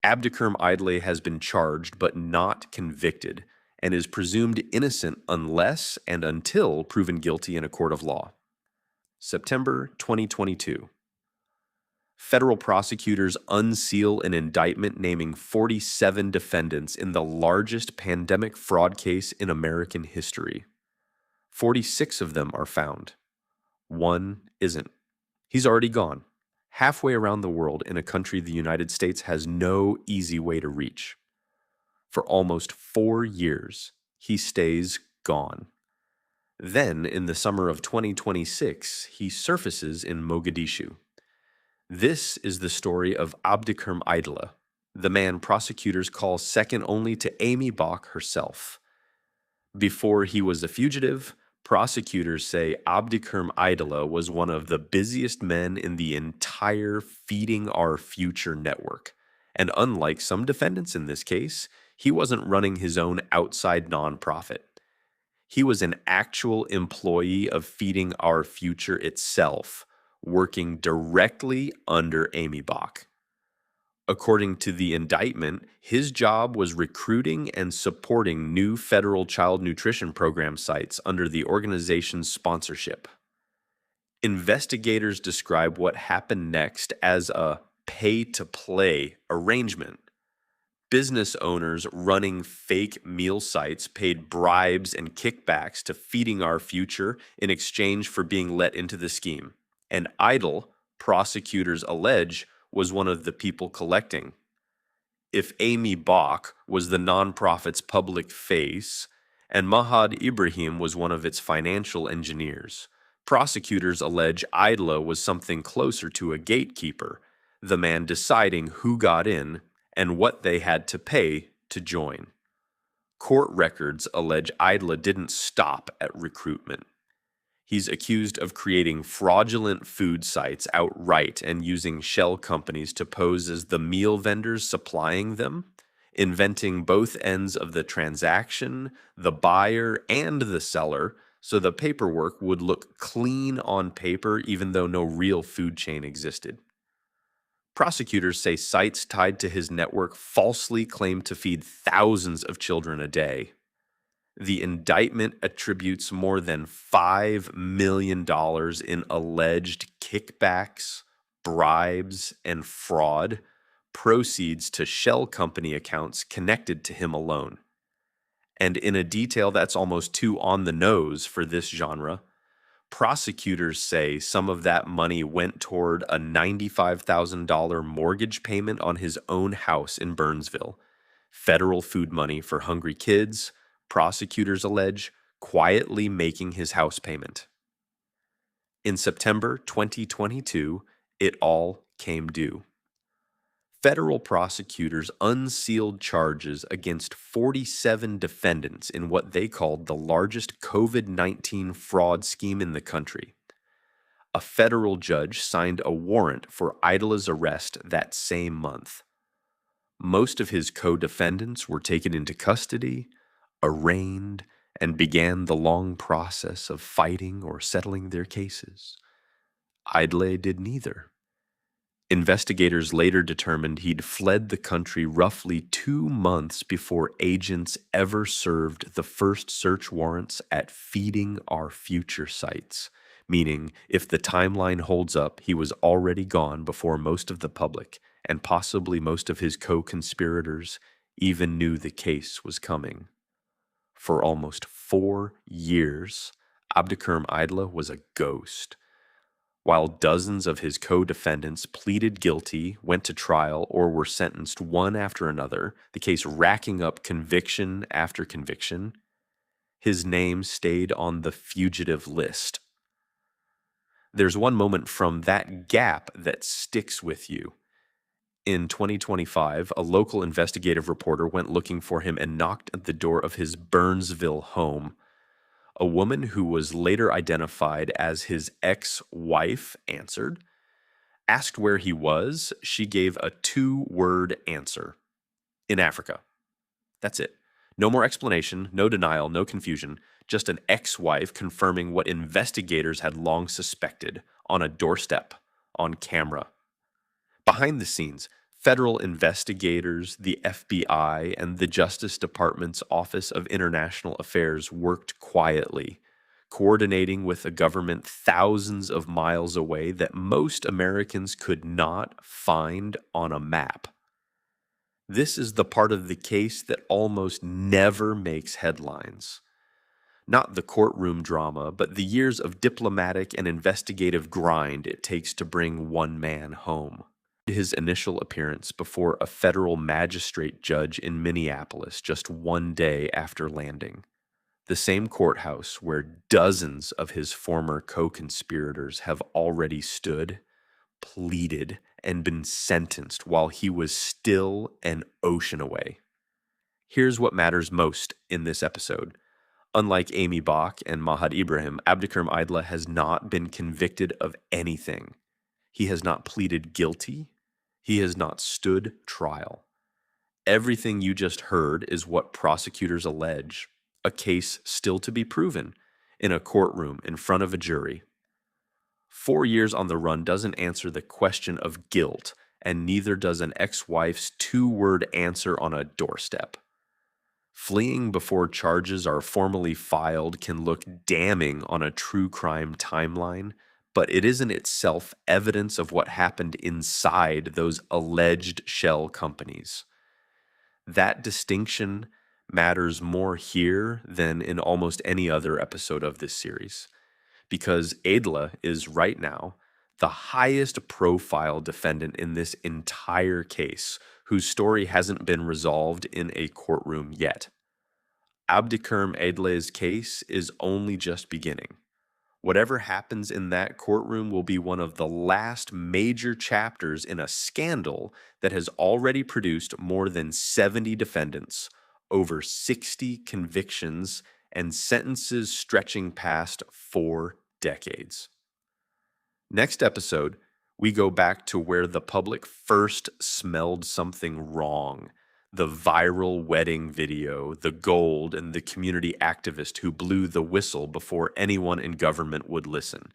Abdikerm Eidleh has been charged but not convicted and is presumed innocent unless and until proven guilty in a court of law. September 2022. Federal prosecutors unseal an indictment naming 47 defendants in the largest pandemic fraud case in American history. 46 of them are found. One isn't. He's already gone, halfway around the world in a country the United States has no easy way to reach. For almost 4 years, he stays gone. Then, in the summer of 2026, he surfaces in Mogadishu. This is the story of Abdikerm Eidleh, the man prosecutors call second only to Amy Bach herself. Before he was a fugitive, prosecutors say Abdikerm Eidleh was one of the busiest men in the entire Feeding Our Future network. And unlike some defendants in this case, he wasn't running his own outside nonprofit. He was an actual employee of Feeding Our Future itself, working directly under Amy Bach. According to the indictment, his job was recruiting and supporting new federal child nutrition program sites under the organization's sponsorship. Investigators describe what happened next as a pay-to-play arrangement. Business owners running fake meal sites paid bribes and kickbacks to Feeding Our Future in exchange for being let into the scheme. And Eidleh, prosecutors allege, was one of the people collecting. If Amy Bach was the nonprofit's public face, and Mahad Ibrahim was one of its financial engineers, prosecutors allege Eidleh was something closer to a gatekeeper, the man deciding who got in and what they had to pay to join. Court records allege Eidleh didn't stop at recruitment. He's accused of creating fraudulent food sites outright and using shell companies to pose as the meal vendors supplying them, inventing both ends of the transaction, the buyer and the seller, so the paperwork would look clean on paper even though no real food chain existed. Prosecutors say sites tied to his network falsely claim to feed thousands of children a day. The indictment attributes more than $5 million in alleged kickbacks, bribes, and fraud, proceeds to shell company accounts connected to him alone. And in a detail that's almost too on the nose for this genre, prosecutors say some of that money went toward a $95,000 mortgage payment on his own house in Burnsville, federal food money for hungry kids, prosecutors allege, quietly making his house payment. In September 2022, it all came due. Federal prosecutors unsealed charges against 47 defendants in what they called the largest COVID-19 fraud scheme in the country. A federal judge signed a warrant for Eidleh's arrest that same month. Most of his co-defendants were taken into custody, arraigned, and began the long process of fighting or settling their cases. Eidleh did neither. Investigators later determined he'd fled the country roughly 2 months before agents ever served the first search warrants at Feeding Our Future sites, meaning if the timeline holds up, he was already gone before most of the public, and possibly most of his co-conspirators, even knew the case was coming. For almost 4 years, Abdikerm Eidleh was a ghost. While dozens of his co-defendants pleaded guilty, went to trial, or were sentenced one after another, the case racking up conviction after conviction, his name stayed on the fugitive list. There's one moment from that gap that sticks with you. In 2025, a local investigative reporter went looking for him and knocked at the door of his Burnsville home. A woman who was later identified as his ex-wife answered. Asked where he was, she gave a 2-word answer. In Africa. That's it. No more explanation, no denial, no confusion. Just an ex-wife confirming what investigators had long suspected on a doorstep, on camera. Behind the scenes, Federal investigators, the FBI, and the Justice Department's Office of International Affairs worked quietly, coordinating with a government thousands of miles away that most Americans could not find on a map. This is the part of the case that almost never makes headlines. Not the courtroom drama, but the years of diplomatic and investigative grind it takes to bring one man home. His initial appearance before a federal magistrate judge in Minneapolis just one day after landing, the same courthouse where dozens of his former co-conspirators have already stood, pleaded, and been sentenced while he was still an ocean away. Here's what matters most in this episode. Unlike Amy Bach and Mahad Ibrahim, Abdikerm Eidleh has not been convicted of anything. He has not pleaded guilty. He has not stood trial. Everything you just heard is what prosecutors allege, a case still to be proven, in a courtroom in front of a jury. 4 years on the run doesn't answer the question of guilt, and neither does an ex-wife's 2-word answer on a doorstep. Fleeing before charges are formally filed can look damning on a true crime timeline, but it isn't itself evidence of what happened inside those alleged shell companies. That distinction matters more here than in almost any other episode of this series, because Eidleh is right now the highest profile defendant in this entire case, whose story hasn't been resolved in a courtroom yet. Abdikerm Eidleh's case is only just beginning. Whatever happens in that courtroom will be one of the last major chapters in a scandal that has already produced more than 70 defendants, over 60 convictions, and sentences stretching past 4 decades. Next episode, we go back to where the public first smelled something wrong. The viral wedding video, the gold, and the community activist who blew the whistle before anyone in government would listen.